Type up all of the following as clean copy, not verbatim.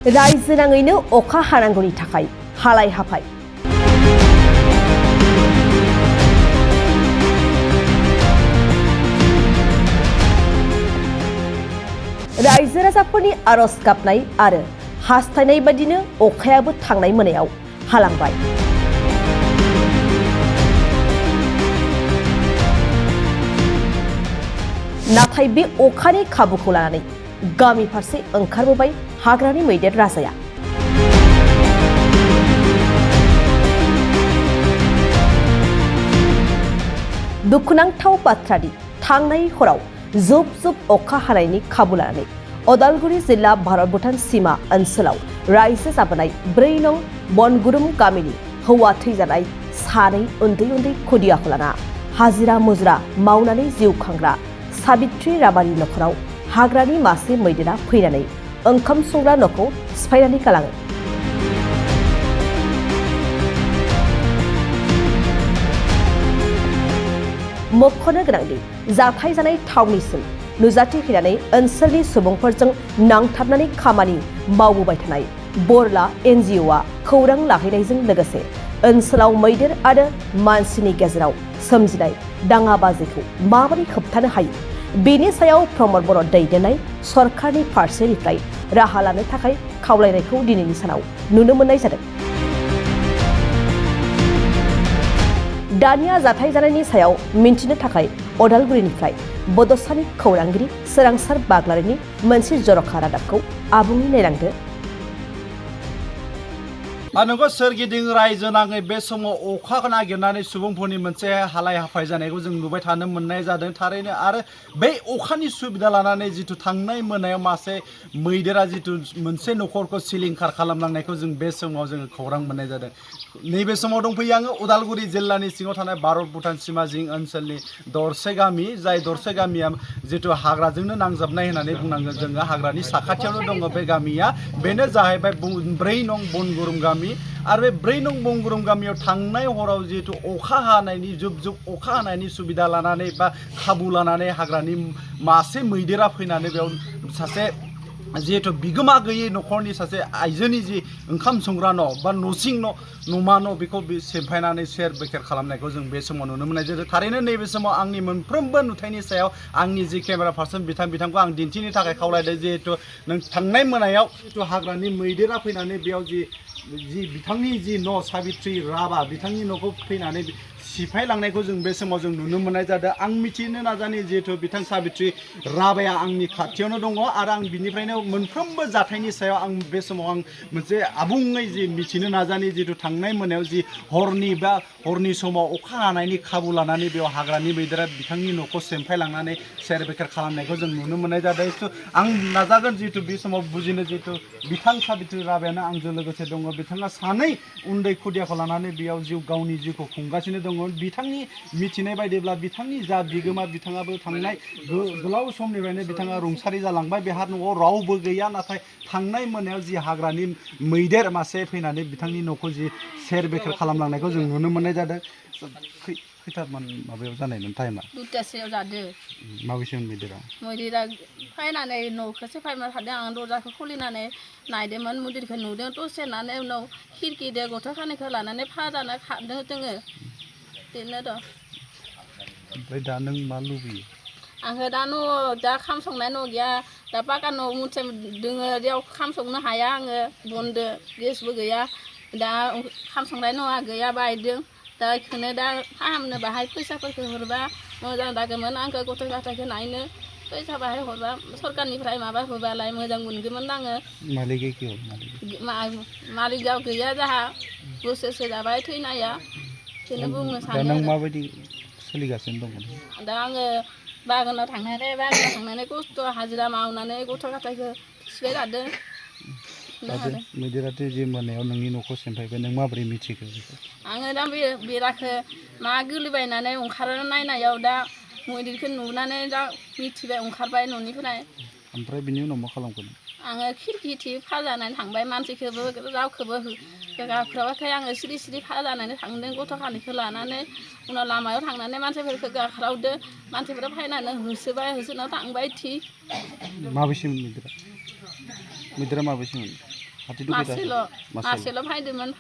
रायजो नाङैनो अखा हानांगौनि थाखाय हालाय हाफाय रायजो राजाफोरनि आरज गाबनाय आरो हास्थायनाय बादिनो अखायाबो थांनाय मोनायाव हालांबाय। नाथाय बे अखानि खाबुखौ लानानै गामि फारसे ओंखारबोबाय हाग्रानि मैदेर राजाया। दुखुनांथाव बाथ्रादि थांनाय हराव जुब जुब अखा हानायनि खाबु लानानै उदालगुरि जिल्ला भारत भुटान सीमा ओनसोलाव रायजो जाबोनाय 4 नं बनगुरुम गामिनि हौवा थैजानाय 2 उन्दै उन्दै खुदियाखौ लाना हाजिरा मुजिरा मावनानै जिउ खांग्रा साबित्री राबानि नखराव हाग्रानि मासे मैदेरा फैनानै ओंखाम संग्रा न'खौ सिफायनानै गालाङो। मख'नो गोनांदि जाथाय जानाय थावनिसिम नुजाथिफैनानै ओनसोलनि सुबुंफोरजों नांथाबनानै खामानि मावबोबाय थानाय बोरला NGOआ खौरां लाहैनायजों लोगोसे ओनसोलाव मैदेर आरो मानसिनि गेजेराव सोमजिनाय दाङाबाजिखौ माबोरै होबथानो हायो बेनि सायाव प्रमद बर' दैदेननाय सरकारनि फारसेनिफ्राय राहा लानो थाखाय खावलायनायखौ दिनैनि सानाव नुनो मोननाय जादों। दानिया जाथाय जानायनि सायाव मिन्थिनो थाखाय उदालगुरिनिफ्राय बड'सानि खौरांगिरि सोरांसार बाग्लारिनि मोनसे जर'खा रादाबखौ आबुङै नायलांदो। नंगौ सोरगिदिं रायजो नाङै बे समाव अखा नागिरनानै सुबुंफोरनि मोनसे हालाय हाफाय जानायखौ जों नुबाय थानो मोननाय जादों थारैनो। आरो बे अखानि सुबिदा लानानै जिथु थांनाय मोनायाव मासे मैदेरा जिथु मोनसे न'खरखौ सिलिंखार खालामलांनायखौ जों बे समाव जोङो खौरां मोननाय जादों। नैबे समाव दंफैयो आङो उदालगुरि जिल्लानि सिङाव थानाय भारत भुटान सीमा जिं ओनसोलनि दरसे गामि, जाय दरसे गामिया जिथु हाग्राजोंनो नांजाबनाय होननानै बुंनांगोन जोङो। हाग्रानि साखाथियावनो दङ बे गामिया। बेनो जाहैबाय 4 नं बनगुरुम गामि। आरो बे 4 नं बनगुरुम गामियाव थांनाय हराव जिहेतु अखा हानायनि जुब जुब अखा हानायनि सुबिदा लानानै बा खाबु लानानै हाग्रानि मासे मैदेरा फैनानै बेयाव सासे जिहेतु बिगोमा गैयै न'खरनि सासे आइजोनि जि ओंखाम संग्रा न' बा न'सिं न'मा न' बेखौ सेमफायनानै सेर बेखेर खालामनायखौ जों बे समाव नुनो मोननाय जादों। थारैनो नैबे समाव आंनि मोनफ्रोमबो नुथायनि सायाव आंनि जि केमेरा पार्सन बिथांखौ आं दिन्थिनो थाखाय खावलायदों। जिहेतु नों थांनाय मोनायाव जिथु हाग्रानि मैदेरा फैनानै बेयाव जि बिथांनि जि न' साबित्री राबा बिथांनि न'खौ फैनानै सिफायलांनायखौ जों बे समाव जों नुनो मोननाय जादों। आं मिथिनो नाजानि जिहेतु बिथां साबित्री राबाया आंनि खाथियावनो दङ आरो आं बिनिफ्रायनो मोनफ्रोमबो जाथायनि सायाव आं बे समाव आं मोनसे आबुङै जि मिथिनो नाजानि जिहेतु थांनाय मोनायाव जि हरनि समाव अखा हानायनि खाबु लानानै बेयाव हाग्रानि मैदेरा बिथांनि न'खौ सेमफायलांनानै सेर बेखेर खालामनायखौ जों नुनो मोननाय जादों। आं नाजागोन जिहेतु बे समाव बुजिनो जिहेतु बिथां साबित्री राबायानो आंजों लोगोसे दङ। बिथाङा 2 उन्दै खुदियाखौ लानानै बेयाव गावनि जिउखौ खुंगासिनो दङ। बिथांनि मिथिनाय बायदिब्ला बिथांनि जा बिगोमा बिथाङाबो थांनाय गोलाव समनिफ्रायनो बिथाङा रुंसारि जालांबाय। बेहा न'आव रावबो गैया। नाथाय थांनाय मोनायाव जि हाग्रानि मैदेर मासे फैनानै बिथांनि न'खौ जि सेर बेखेर खालामलांनायखौ जों नुनो मोननाय जादों। खैथामान माबायाव जानायमोन टाइमा? 2टासोआव जादों। माबेसेमोन मैदेरा फैनानै न'खौ सेफायना थादों। आं दरजाखौ खुलिनानै नायदोंमोन, मैदेरखौ नुदों। दसेनानै उनाव खिरखिजों गथ' सानैखौ लानानै फाजाना खारदों जोङो। बेनो द'। ओमफ्राय दा नों मा लुबैयो? आङो दा दा खाम संनाय न' गैया। दा पाका न' मोनसे दोङो, बेयाव खाम संनो हाया आङो। बनदो गेसबो गैया। दा खाम संनाय न'आ गैया, बायदों। दा बेखौनो दा फाहामनो बाहाय फैसाफोरखौ हरबा मोजां जागौमोन। आंखौ गथ' गथायखौ नायनो फैसा बाहाय हरबा सरकारनिफ्राय माबा होबालाय मोजां मोनगौमोन आङो। मालिकआव गैया जाहा, बोसोरसे जाबाय थैनाया। बेखौनो बुंनो सानो। दा नों माबायदि सोलिगासिनो दङ? दा आङो बागानाव थांनानै खस्थ' हाजिरा मावनानै गथ' गथायखौ सिबाय थादों। मैदेराथ' जि मोनायाव नोंनि न'खौ सेमफायबाय, नों माबोरै मिथिखो? आङो दा बेराखौ मा गोलैबायनानै ओंखारना नायनायाव दा मैदेरखौ नुनानै दा मिथिबाय, ओंखारबाय न'निफ्राय। ओमफ्राय बिनि उनाव मा खालामगोन? आङो खिरखि फाजानानै थांबाय। मानसिखौबो रावखौबो गाख्राबाखै। आङो सिरि सिरि फाजानानै थांदों गथ' खानिखौ लानानै। उनाव लामायाव थांनानै मानसिफोरखौ गाख्रावदो। मानसिफोरा फैनानै होसोना थांबाय। माबेसेमोन मैदेरा माबेसेमोन? मासेल' फायदोंमोन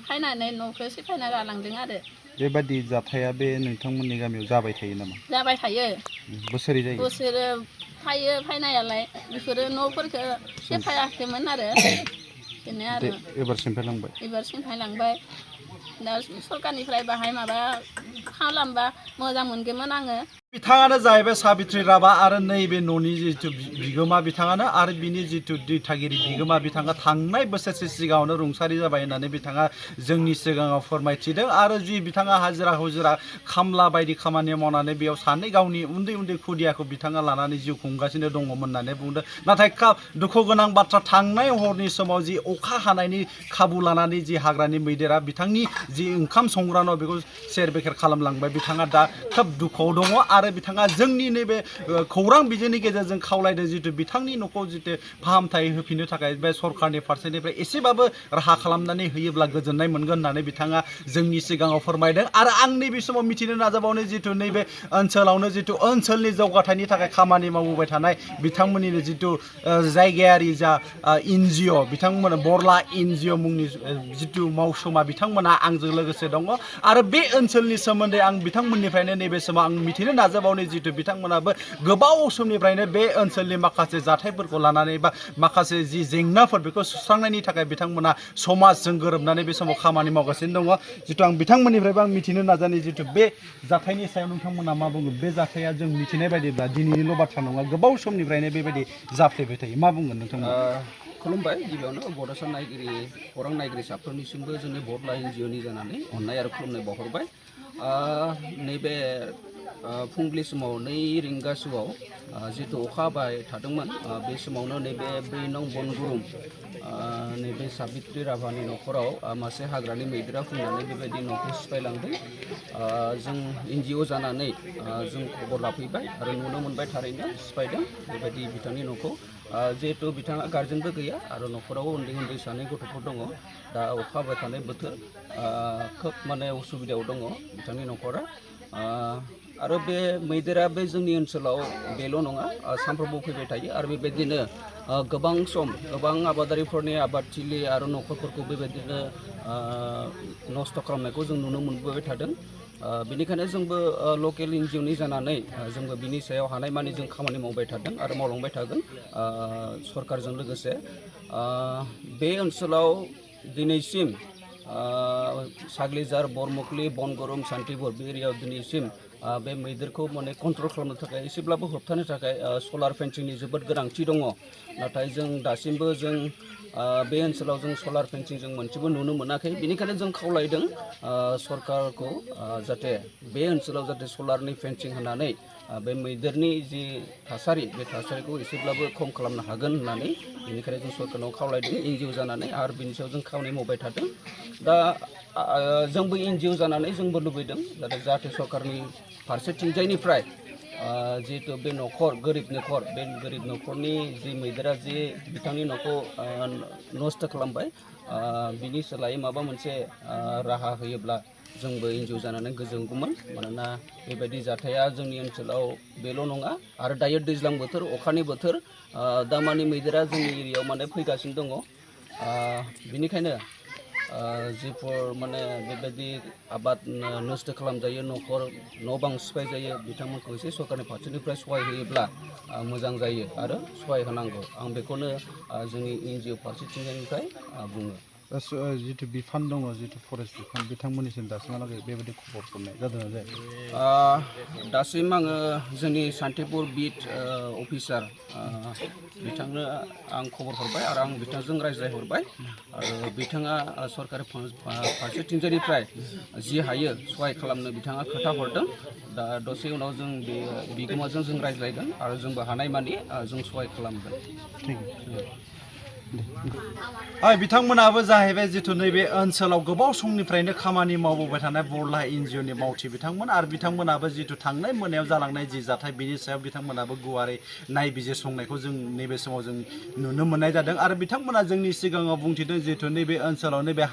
फायनानै न'खौ सिफायना गालांदों आरो बेबादि जाथाया बे नोंथांमोननि गामियाव जाबाय थायो नामा? जाबाय थायो बोसोरै जायो बोसोरो फायो फायनायालाय बेफोरो न'फोरखौ सेफायाखैमोन आरो बेनो आरो एबार सिमफायलांबाय दा सरकारनिफ्राय बाहाय माबा खालामबा मोजां मोनगौमोन आङो बिथाङानो जाहैबाय साबित्रि राभा आरो नैबे न'नि जिथु बिगोमा बिथाङानो आरो बिनि जिथु दिथागिरि बिगोमा बिथाङा थांनाय बोसोरसे सिगाङावनो रुंसारि जाबाय होननानै बिथाङा जोंनि सिगाङाव फोरमायथिदों आरो जि बिथाङा हाजिरा हुजिरा खामला बायदि खामानि मावनानै बेयाव सानै गावनि उन्दै उन्दै खुदियाखौ बिथाङा लानानै जिउ खुंगासिनो दङमोन होननानै बुंदों नाथाय दुखु गोनां बाथ्रा थांनाय हरनि समाव जि अखा हानायनि खाबु लानानै जि हाग्रानि मैदेरा बिथांनि जि ओंखाम संग्रा न' बेखौ सेर बेखेर खालामलांबाय बिथाङा दा खोब दुखुआव दङ आरो बिथाङा जोंनि नैबे खौरां बिजोंनि गेजेरजों खावलायदों जितु बिथांनि न'खौ जितु फाहामथाय होफिननो थाखाय बे सरकारनि फारसेनिफ्राय एसेबाबो राहा खालामनानै होयोब्ला गोजोननाय मोनगोन होननानै बिथाङा जोंनि सिगाङाव फोरमायदों आरो आं नैबे समाव मिथिनो नाजाबावनो जितु नैबे ओनसोलावनो जितु ओनसोलनि जौगाथायनि थाखाय खामानि मावबोबाय थानाय बिथांमोननि जितु जायगायारि जा NGO बिथांमोन बरला NGO मुंनि जितु मावसुमा बिथांमोना आंजों लोगोसे दङ आरो बे ओनसोलनि सोमोन्दै आं बिथांमोननिफ्रायनो नैबे समाव आं मिथिनो नाजाबावनो जितु बिथांमोनाबो गोबाव समनिफ्रायनो बे ओनसोलनि माखासे जाथायफोरखौ लानानै बा माखासे जि जेंनाफोर बेखौ सुस्रांनायनि थाखाय बिथांमोना समाजजों गोरोबनानै बे समाव खामानि मावगासिनो दङ जितु आं बिथांमोननिफ्रायबो आं मिथिनो नाजानि जितु बे जाथायनि सायाव नोंथांमोना मा बुङो बे जाथाया जों मिथिनाय बायदिब्ला दिनैनिल' बाथ्रा नङा गोबाव समनिफ्रायनो बेबायदि जाफ्लेबाय थायो मा बुंगोन नोंथांमोना खुलुमबाय गिबियावनो बड'सा नायगिरि खौरां नायगिरि साफ्रोमनिसिमबो जोंनि बरला NGOनि जानानै अननाय आरो खुलुमनाय बावहरबाय नैबे फुंबिलि समाव 2 रिंगासोआव जितु अखा हाबाय थादोंमोन बे समावनो नैबे 4 नं बनगुरुं नैबे साबित्रि राभानि न'खराव मासे हाग्रानि मैदेरा फैनानै बेबायदि न'खौ सिफायलांदों जों NGO जानानै जों खबर लाफैबाय आरो नुनो मोनबाय थारैनो सिफायदों बेबायदि बिथांनि न'खौ जिहेतु बिथाङा गार्जेनबो गैया आरो न'खराव उन्दै उन्दै सानै गथ'फोर दङ दा अखा हाबाय थानाय बोथोर खोब माने उसुबिदायाव दङ बिथांनि न'खरा आरो बे मैदेरा बे जोंनि ओनसोलाव बेल' नङा सानफ्रोमबो फैबाय थायो आरो बेबायदिनो गोबां सम गोबां आबादारिफोरनि आबादथिलि आरो न'खरफोरखौ बेबायदिनो नस्थ' खालामनायखौ जों नुनो मोनबोबाय थादों बेनिखायनो जोंबो लकेल NGOनि जानानै जोंबो बिनि सायाव हानायमानि जों खामानि मावबाय थादों आरो मावलांबाय थागोन सरकारजों लोगोसे बे ओनसोलाव दिनैसिम साग्लिजार बरमुखलि बनगरुम सान्तिपुर बे एरियायाव दिनैसिम बे मैदेरखौ माने कन्ट्रल खालामनो थाखाय एसेब्लाबो होबथानो थाखाय सलार फेन्सिंनि जोबोद गोनांथि दङ नाथाय जों दासिमबो जों बे ओनसोलाव जों सलार फेन्सिं जों मोनसेबो नुनो मोनाखै बेनिखायनो जों खावलायदों सरकारखौ जाहाथे बे ओनसोलाव जाहाथे सलारनि फेन्सिं होनानै बे मैदेरनि जि थासारि बे थासारिखौ एसेब्लाबो खम खालामनो हागोन होननानै बेनिखायनो जों सरकारनाव खावलायदों NGO जानानै आरो बिनि सायाव जों खामानि मावबाय थादों दा जोंबो NGO जानानै जोंबो लुबैदों जाहाथे सरकारनि फारसेथिंजायनिफ्राय जिहेतु बे न'खर गोरिब न'खरनि जि मैदेरा जि बिथांनि न'खौ नस्थ' खालामबाय बिनि सोलायै माबा मोनसे राहा होयोब्ला जोंबो NGO जानानै गोजोनगौमोन मानोना बेबायदि जाथाया जोंनि ओनसोलाव बेल' नङा आरो दायो दैज्लां बोथोर अखानि बोथोर दामानि मैदेरा जोंनि एरियायाव माने फैगासिनो दङ बेनिखायनो जिफोर माने बेबायदि आबाद नस्थ' खालामजायो न'खर न' बां सिफाय जायो बिथांमोनखौ एसे सरकारनि फारसेनिफ्राय सहाय होयोब्ला मोजां जायो आरो सहाय होनांगौ आं बेखौनो जोंनि NGO फारसेथिंनिफ्राय बुङो जितु बिफान दङ जितु फरेस्ट बिफान बिथांमोननिसिम दासिमहालागै बेबायदि खबर हरनाय जादोंना जायाखै दासिम आङो जोंनि सान्तिपुर बिट अफिसार बिथांनो आं खबर हरबाय आरो आं बिथांजों रायज्लायहरबाय आरो बिथाङा सरकारि फारसेथिंजायनिफ्राय जि हायो सहाय खालामनो बिथाङा खोथा हरदों दा दसे उनाव जों बे बिगोमाजों जों रायज्लायगोन आरो जोंबो हानायमानि जों सहाय खालामगोन बिथांमोनाबो जाहैबाय जितु नैबे ओनसोलाव गोबाव समनिफ्रायनो खामानि मावबोबाय थानाय बरला NGOनि मावथि बिथांमोन आरो बिथांमोनाबो जितु थांनाय मोनायाव जालांनाय जि जाथाय बिनि सायाव बिथांमोनाबो गुवारै नायबिजिरसंनायखौ जों नैबे समाव जों नुनो मोननाय जादों आरो बिथांमोना जोंनि सिगाङाव बुंथिदों जितु नैबे ओनसोलाव नैबे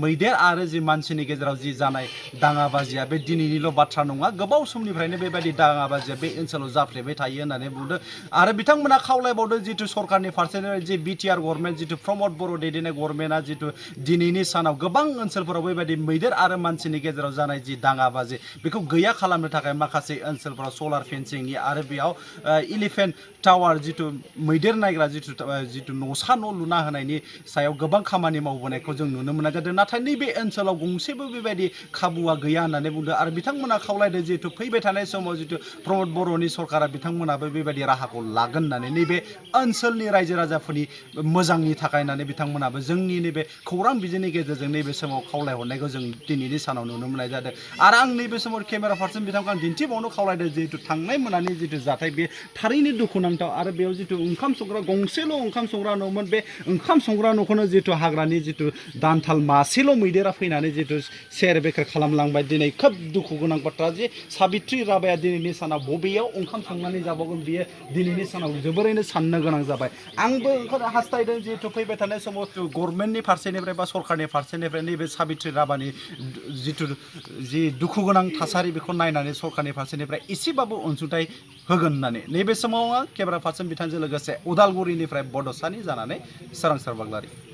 मैदेर आरो जि मानसिनि गेजेराव जि जानाय दाङाबाजिया बे दिनैनिल' बाथ्रा नङा गोबाव समनिफ्रायनो बेबायदि दाङाबाजिया बे ओनसोलाव जाफ्लेबाय थायो होननानै बुंदों आरो बिथांमोना खावलायबावदों जितु सरकारनि फारसेनिफ्राय जे BTR गभर्नमेन्ट जितु प्रमद बर' दैदेननाय गभर्नमेन्टआ जितु दिनैनि सानाव गोबां ओनसोलफोराव बेबायदि मैदेर आरो मानसिनि गेजेराव जानाय जि दाङाबाजि बेखौ गैया खालामनो थाखाय माखासे ओनसोलफोराव सलार फेन्सिंनि आरो बेयाव इलिफेन्ट टावार जितु मैदेर नायग्रा जितु न'सा न' लुना होनायनि सायाव गोबां खामानि मावबोनायखौ जों नुनो मोनाखै नाथाय नैबे ओनसोलाव गंसेबो बेबायदि खाबुआ गैया होननानै बुंदों आरो बिथांमोना खावलायदों जितु फैबाय थानाय समाव जितु प्रमद बर'नि सरकारा बिथांमोनाबो बेबायदि राहाखौ लागोन होननानै नैबे ओनसोलनि रायजो राजाफोरनि मोजांनि थाखाय होननानै बिथांमोनाबो जोंनि नैबे खौरां बिजोंनि गेजेरजों नैबे समाव खावलायहरनायखौ जों दिनैनि सानाव नुनो मोननाय जादों आरो आं नैबे समाव केमेरा पार्सन बिथांखौ आं दिन्थिबावनो खावलायदों जितु थांनाय मोनानि जितु जाथाय बे थारैनो दुखुनांथाव आरो बेयाव जितु ओंखाम संग्रा गंसेल' ओंखाम संग्रा न'मोन बे ओंखाम संग्रा न'खौनो जितु हाग्रानि जितु दान्थाल मासेल' मैदेरा फैनानै जितु सेर बेखेर खालामलांबाय दिनै खोब दुखु गोनां बाथ्रा जे साबित्रि राभाया दिनैनि सानाव बबेयाव ओंखाम संनानै जाबावगोन बियो दिनैनि सानाव जोबोरैनो साननो गोनां जाबाय आंबो हास्थायदों जिहेतु फैबाय थानाय समाव गभर्नमेन्टनि फारसेनिफ्राय बा सरकारनि फारसेनिफ्राय नैबे साबित्रि राभानि जि दुखु गोनां थासारि बेखौ नायनानै सरकारनि फारसेनिफ्राय एसेबाबो अनसुंथाइ होगोन होननानै नैबे समाव केमेरा पार्सन बिथांजों लोगोसे उदालगुरिनिफ्राय बड'सानि जानानै सोरांसार बाग्लारि।